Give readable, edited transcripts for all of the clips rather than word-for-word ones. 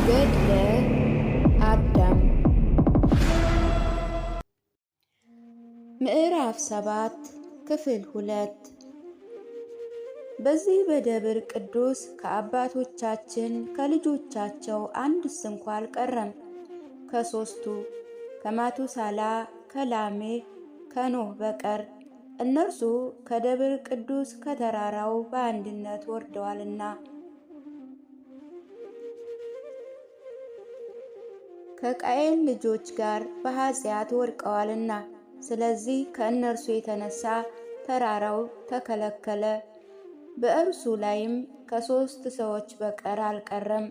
ገድለ አዳም ምዕራፍ 7 ክፍል 2። በዚህ በደብር ቅዱስ ከአባቶቻችን ከልጆቻቸው አንድስ እንኳ አልቀረም። ከሦስቱ ከማቱሳላ፣ ከላሜህ፣ ከኖህ በቀር እነርሱ ከደብር ቅዱስ ከተራራው በአንድነት ወርደዋልና ከቃየል ልጆች ጋር በኃጢአት ወድቀዋልና። ስለዚህ ከእነርሱ የተነሳ ተራራው ተከለከለ። በእርሱ ላይም ከሦስት ሰዎች በቀር አልቀረም።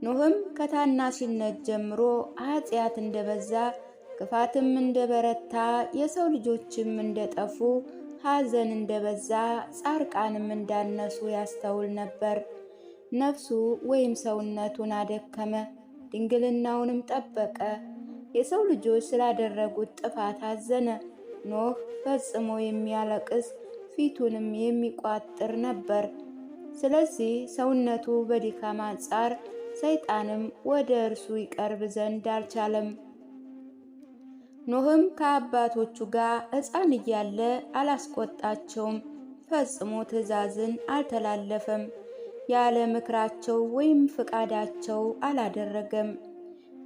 ኖህም ከታናሽነት ጀምሮ ኃጢአት እንደበዛ ክፋትም እንደበረታ የሰው ልጆችም እንደጠፉ ሐዘን እንደበዛ ጻርቃንም እንዳነሱ ያስተውል ነበር። ነፍሱ ወይም ሰውነቱን አደከመ፣ ድንግልናውንም ጠበቀ። የሰው ልጆች ስላደረጉት ጥፋት አዘነ። ኖህ ፈጽሞ የሚያለቅስ ፊቱንም የሚቋጥር ነበር። ስለዚህ ሰውነቱ በድካም አንጻር ሰይጣንም ወደ እርሱ ይቀርብ ዘንድ አልቻለም። ኖህም ከአባቶቹ ጋር ሕፃን እያለ አላስቆጣቸውም፣ ፈጽሞ ትእዛዝን አልተላለፈም። ያለ ምክራቸው ወይም ፍቃዳቸው አላደረገም።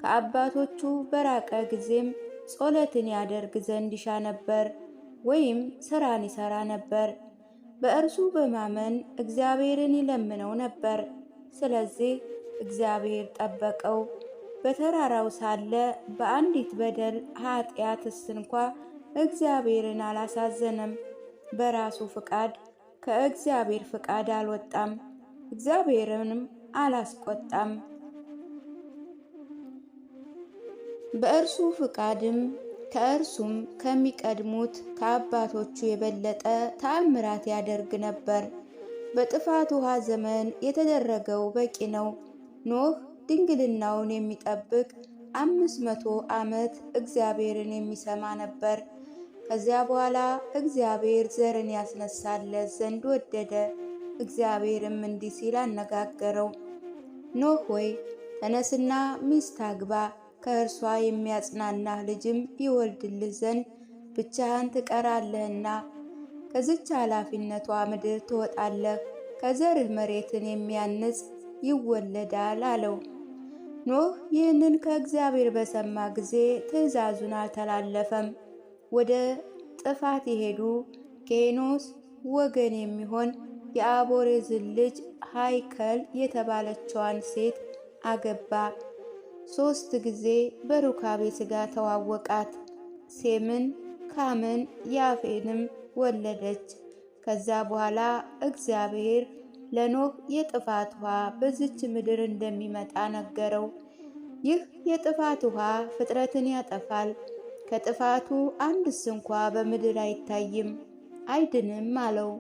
ከአባቶቹ በራቀ ጊዜም ጸሎትን ያደርግ ዘንድ ይሻ ነበር፣ ወይም ሥራን ይሠራ ነበር። በእርሱ በማመን እግዚአብሔርን ይለምነው ነበር። ስለዚህ እግዚአብሔር ጠበቀው። በተራራው ሳለ በአንዲት በደል ኃጢአትስ እንኳ እግዚአብሔርን አላሳዘነም። በራሱ ፍቃድ ከእግዚአብሔር ፍቃድ አልወጣም፣ እግዚአብሔርንም አላስቆጣም። በእርሱ ፍቃድም ከእርሱም ከሚቀድሙት ከአባቶቹ የበለጠ ተአምራት ያደርግ ነበር። በጥፋት ውሃ ዘመን የተደረገው በቂ ነው። ኖህ ድንግልናውን የሚጠብቅ 500 ዓመት እግዚአብሔርን የሚሰማ ነበር። ከዚያ በኋላ እግዚአብሔር ዘርን ያስነሳለት ዘንድ ወደደ። እግዚአብሔርም እንዲህ ሲል አነጋገረው፣ ኖህ ሆይ ተነስና ሚስት አግባ፣ ከእርሷ የሚያጽናናህ ልጅም ይወልድልህ ዘንድ ብቻህን ትቀራለህና ከዚች ኃላፊነቷ ምድር ትወጣለህ፣ ከዘርህ መሬትን የሚያንጽ ይወለዳል አለው። ኖህ ይህንን ከእግዚአብሔር በሰማ ጊዜ ትእዛዙን አልተላለፈም። ወደ ጥፋት የሄዱ ከሄኖስ ወገን የሚሆን የአቦሬዝን ልጅ ሃይከል የተባለችዋን ሴት አገባ። 3 ጊዜ በሩካቤ ሥጋ ተዋወቃት። ሴምን፣ ካምን፣ ያፌንም ወለደች። ከዛ በኋላ እግዚአብሔር ለኖህ የጥፋት ውሃ በዚች ምድር እንደሚመጣ ነገረው። ይህ የጥፋት ውሃ ፍጥረትን ያጠፋል። ከጥፋቱ አንድስ እንኳ በምድር አይታይም አይድንም አለው።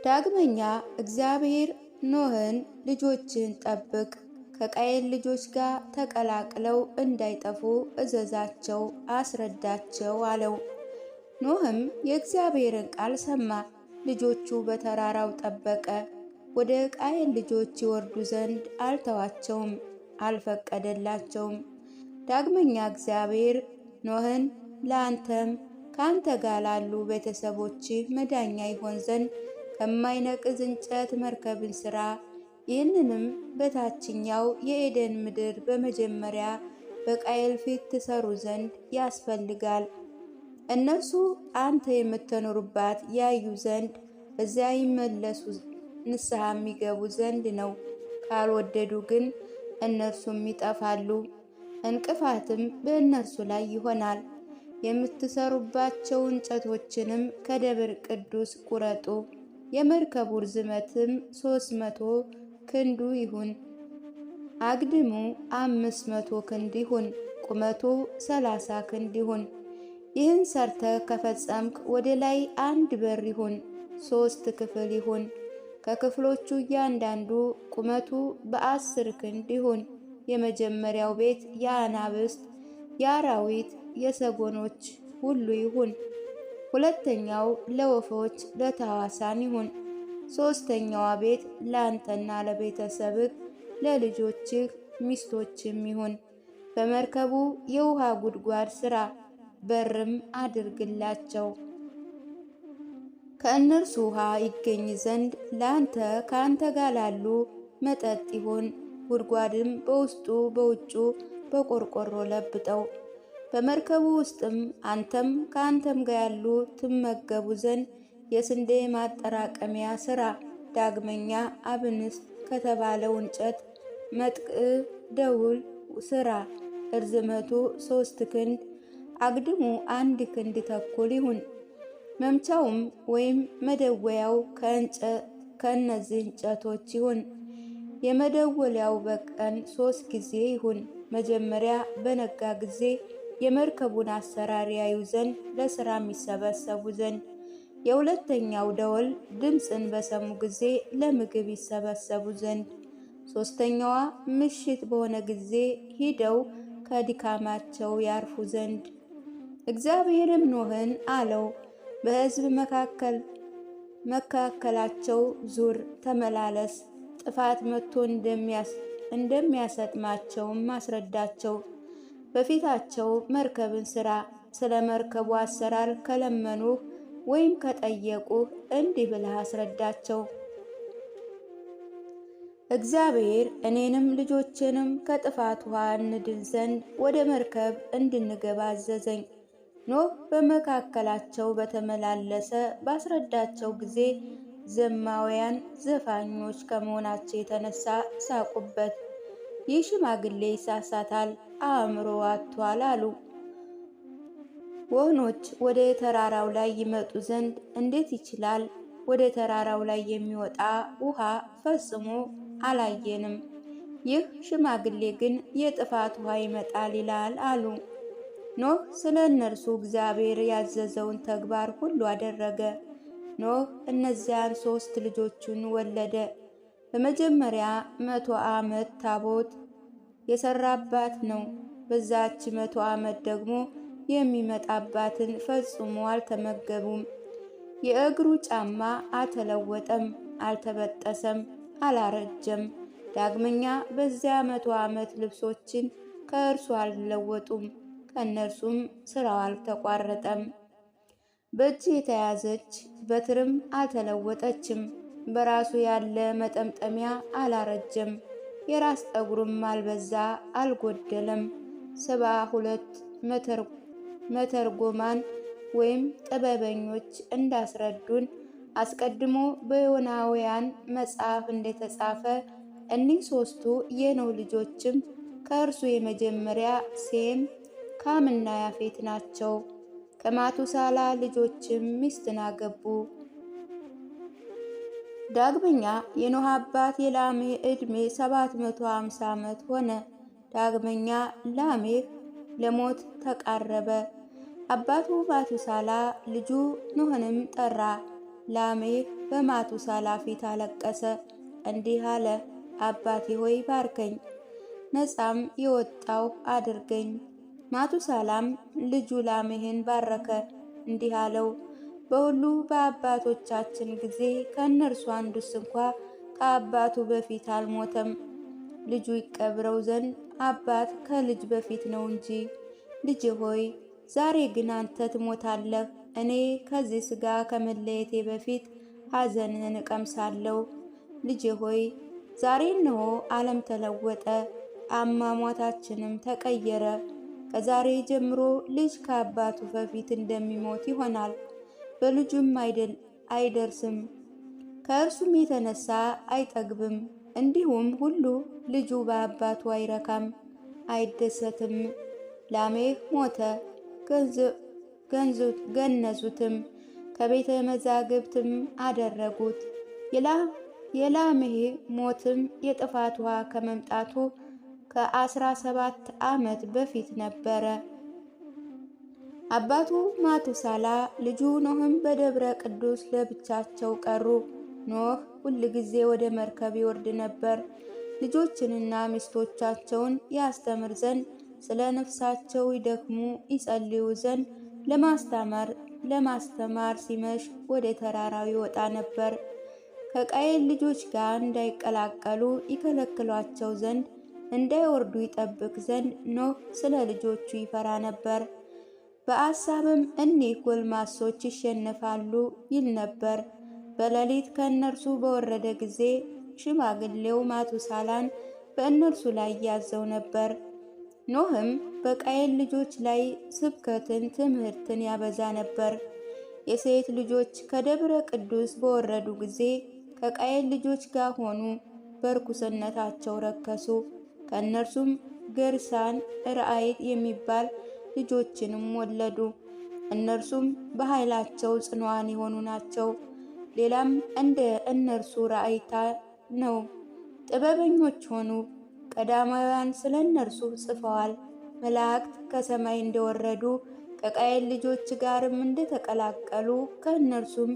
ዳግመኛ እግዚአብሔር ኖህን ልጆችን ጠብቅ፣ ከቃየል ልጆች ጋር ተቀላቅለው እንዳይጠፉ እዘዛቸው፣ አስረዳቸው አለው። ኖህም የእግዚአብሔርን ቃል ሰማ፣ ልጆቹ በተራራው ጠበቀ። ወደ ቃየል ልጆች ይወርዱ ዘንድ አልተዋቸውም፣ አልፈቀደላቸውም። ዳግመኛ እግዚአብሔር ኖህን ለአንተም ከአንተ ጋር ላሉ ቤተሰቦችህ መዳኛ ይሆን ዘንድ ከማይነቅዝ እንጨት መርከብን ሥራ። ይህንንም በታችኛው የኤደን ምድር በመጀመሪያ በቃየል ፊት ትሰሩ ዘንድ ያስፈልጋል። እነርሱ አንተ የምትኖሩባት ያዩ ዘንድ እዚያ ይመለሱ ንስሐ የሚገቡ ዘንድ ነው። ካልወደዱ ግን እነርሱም ይጠፋሉ፣ እንቅፋትም በእነርሱ ላይ ይሆናል። የምትሰሩባቸው እንጨቶችንም ከደብር ቅዱስ ቁረጡ። የመርከቡ ርዝመትም 300 ክንዱ ይሁን፣ አግድሙ 500 ክንድ ይሁን፣ ቁመቱ 30 ክንድ ይሁን። ይህን ሰርተ ከፈጸምክ ወደ ላይ አንድ በር ይሁን፣ 3 ክፍል ይሁን። ከክፍሎቹ እያንዳንዱ ቁመቱ በ10 ክንድ ይሁን። የመጀመሪያው ቤት የአናብስት፣ የአራዊት፣ የሰጎኖች ሁሉ ይሁን። ሁለተኛው ለወፎች ለታዋሳን ይሁን። ሦስተኛዋ ቤት ለአንተና ለቤተሰብህ ለልጆችህ ሚስቶችም ይሁን። በመርከቡ የውሃ ጉድጓድ ሥራ፣ በርም አድርግላቸው። ከእነርሱ ውሃ ይገኝ ዘንድ ለአንተ ከአንተ ጋር ላሉ መጠጥ ይሁን። ጉድጓድም በውስጡ በውጩ በቆርቆሮ ለብጠው። በመርከቡ ውስጥም አንተም ከአንተም ጋር ያሉ ትመገቡ ዘንድ የስንዴ ማጠራቀሚያ ሥራ። ዳግመኛ አብንስት ከተባለው እንጨት መጥቅዕ ደውል ሥራ። እርዝመቱ 3 ክንድ አግድሙ 1 ክንድ ተኩል ይሁን። መምቻውም ወይም መደወያው ከእነዚህ እንጨቶች ይሁን። የመደወያው በቀን 3 ጊዜ ይሁን። መጀመሪያ በነጋ ጊዜ የመርከቡን አሰራር ያዩ ዘንድ ለሥራ የሚሰበሰቡ ዘንድ፣ የሁለተኛው ደወል ድምፅን በሰሙ ጊዜ ለምግብ ይሰበሰቡ ዘንድ፣ ሦስተኛዋ ምሽት በሆነ ጊዜ ሂደው ከድካማቸው ያርፉ ዘንድ። እግዚአብሔርም ኖኅን አለው፣ በሕዝብ መካከላቸው ዙር፣ ተመላለስ፣ ጥፋት መጥቶ እንደሚያሰጥማቸውም አስረዳቸው። በፊታቸው መርከብን ሥራ። ስለ መርከቡ አሰራር ከለመኑህ ወይም ከጠየቁህ እንዲህ ብለህ አስረዳቸው። እግዚአብሔር እኔንም ልጆችንም ከጥፋት ውሃ እንድን ዘንድ ወደ መርከብ እንድንገባ አዘዘኝ። ኖኅ በመካከላቸው በተመላለሰ ባስረዳቸው ጊዜ ዘማውያን ዘፋኞች ከመሆናቸው የተነሳ ሳቁበት። ይህ ሽማግሌ ይሳሳታል፣ አእምሮ አጥቷል አሉ። ወህኖች ወደ ተራራው ላይ ይመጡ ዘንድ እንዴት ይችላል? ወደ ተራራው ላይ የሚወጣ ውሃ ፈጽሞ አላየንም። ይህ ሽማግሌ ግን የጥፋት ውሃ ይመጣል ይላል አሉ። ኖኅ ስለ እነርሱ እግዚአብሔር ያዘዘውን ተግባር ሁሉ አደረገ። ኖኅ እነዚያን 3 ልጆቹን ወለደ። በመጀመሪያ 100 ዓመት ታቦት የሰራባት ነው። በዛች 100 ዓመት ደግሞ የሚመጣባትን ፈጽሞ አልተመገቡም። የእግሩ ጫማ አልተለወጠም፣ አልተበጠሰም፣ አላረጀም። ዳግመኛ በዚያ 100 ዓመት ልብሶችን ከእርሱ አልለወጡም፣ ከእነርሱም ስራው አልተቋረጠም። በእጅ የተያዘች በትርም አልተለወጠችም። በራሱ ያለ መጠምጠሚያ አላረጀም፣ የራስ ጠጉርም አልበዛ አልጎደለም። 72 መተርጎማን ወይም ጥበበኞች እንዳስረዱን አስቀድሞ በዮናውያን መጽሐፍ እንደተጻፈ እኒህ 3ቱ የኖኅ ልጆችም ከእርሱ የመጀመሪያ ሴም፣ ካምና ያፌት ናቸው። ከማቱሳላ ልጆችም ሚስትን አገቡ። ዳግመኛ የኖኅ አባት የላሜህ ዕድሜ 750 ዓመት ሆነ። ዳግመኛ ላሜህ ለሞት ተቃረበ። አባቱ ማቱሳላ ልጁ ኖኅንም ጠራ። ላሜህ በማቱሳላ ፊት አለቀሰ፣ እንዲህ አለ፣ አባቴ ሆይ ባርከኝ፣ ነፃም የወጣው አድርገኝ። ማቱሳላም ልጁ ላሜህን ባረከ፣ እንዲህ አለው፣ በሁሉ በአባቶቻችን ጊዜ ከእነርሱ አንዱስ እንኳ ከአባቱ በፊት አልሞተም። ልጁ ይቀብረው ዘንድ አባት ከልጅ በፊት ነው እንጂ። ልጅ ሆይ ዛሬ ግን አንተ ትሞታለህ። እኔ ከዚህ ሥጋ ከመለየቴ በፊት ሐዘንህን እቀምሳለሁ። ልጅ ሆይ ዛሬ እነሆ ዓለም ተለወጠ፣ አሟሟታችንም ተቀየረ። ከዛሬ ጀምሮ ልጅ ከአባቱ በፊት እንደሚሞት ይሆናል፣ በልጁም አይደርስም፣ ከእርሱም የተነሳ አይጠግብም። እንዲሁም ሁሉ ልጁ በአባቱ አይረካም፣ አይደሰትም። ላሜህ ሞተ፣ ገነዙትም፣ ከቤተ መዛግብትም አደረጉት። የላሜህ ሞትም የጥፋት ውሃ ከመምጣቱ ከ17 ዓመት በፊት ነበረ። አባቱ ማቱሳላ ልጁ ኖኅም በደብረ ቅዱስ ለብቻቸው ቀሩ። ኖኅ ሁል ጊዜ ወደ መርከብ ይወርድ ነበር፣ ልጆችንና ሚስቶቻቸውን ያስተምር ዘንድ፣ ስለ ነፍሳቸው ይደክሙ ይጸልዩ ዘንድ ለማስተማር ሲመሽ ወደ ተራራው ይወጣ ነበር። ከቃየል ልጆች ጋር እንዳይቀላቀሉ ይከለክሏቸው ዘንድ እንዳይወርዱ ይጠብቅ ዘንድ ኖህ ስለ ልጆቹ ይፈራ ነበር። በአሳብም እኒህ ጎልማሶች ይሸነፋሉ ይል ነበር። በሌሊት ከእነርሱ በወረደ ጊዜ ሽማግሌው ማቱሳላን በእነርሱ ላይ ያዘው ነበር። ኖህም በቃየል ልጆች ላይ ስብከትን ትምህርትን ያበዛ ነበር። የሴት ልጆች ከደብረ ቅዱስ በወረዱ ጊዜ ከቃየል ልጆች ጋር ሆኑ፣ በርኩስነታቸው ረከሱ። ከእነርሱም ገርሳን ራአይት የሚባል ልጆችንም ወለዱ። እነርሱም በኃይላቸው ጽኑዓን የሆኑ ናቸው። ሌላም እንደ እነርሱ ራአይታ ነው፣ ጥበበኞች ሆኑ። ቀዳማውያን ስለ እነርሱ ጽፈዋል። መላእክት ከሰማይ እንደወረዱ ከቃየል ልጆች ጋርም እንደተቀላቀሉ ከእነርሱም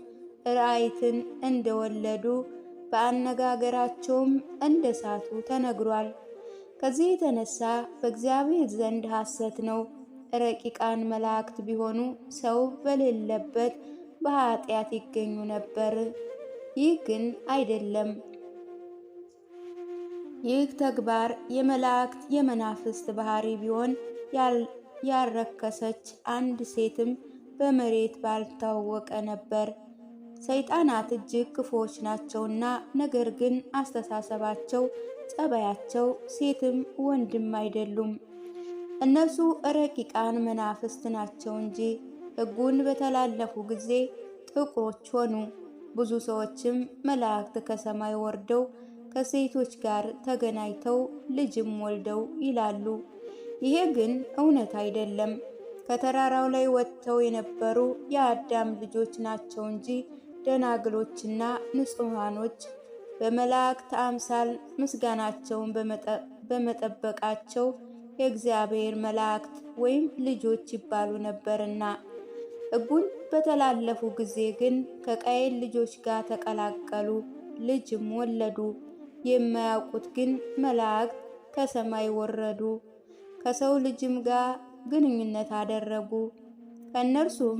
ራአይትን እንደወለዱ በአነጋገራቸውም እንደሳቱ ተነግሯል። ከዚህ የተነሳ በእግዚአብሔር ዘንድ ሐሰት ነው። ረቂቃን መላእክት ቢሆኑ ሰው በሌለበት በኃጢአት ይገኙ ነበር። ይህ ግን አይደለም። ይህ ተግባር የመላእክት የመናፍስት ባህሪ ቢሆን ያልረከሰች አንድ ሴትም በመሬት ባልታወቀ ነበር። ሰይጣናት እጅግ ክፉዎች ናቸውና፣ ነገር ግን አስተሳሰባቸው፣ ጸባያቸው ሴትም ወንድም አይደሉም። እነሱ ረቂቃን መናፍስት ናቸው እንጂ ሕጉን በተላለፉ ጊዜ ጥቁሮች ሆኑ። ብዙ ሰዎችም መላእክት ከሰማይ ወርደው ከሴቶች ጋር ተገናኝተው ልጅም ወልደው ይላሉ። ይሄ ግን እውነት አይደለም። ከተራራው ላይ ወጥተው የነበሩ የአዳም ልጆች ናቸው እንጂ ደናግሎችና ንጹሐኖች በመላእክት አምሳል ምስጋናቸውን በመጠበቃቸው የእግዚአብሔር መላእክት ወይም ልጆች ይባሉ ነበርና። ሕጉን በተላለፉ ጊዜ ግን ከቃየል ልጆች ጋር ተቀላቀሉ፣ ልጅም ወለዱ። የማያውቁት ግን መላእክት ከሰማይ ወረዱ፣ ከሰው ልጅም ጋር ግንኙነት አደረጉ። ከእነርሱም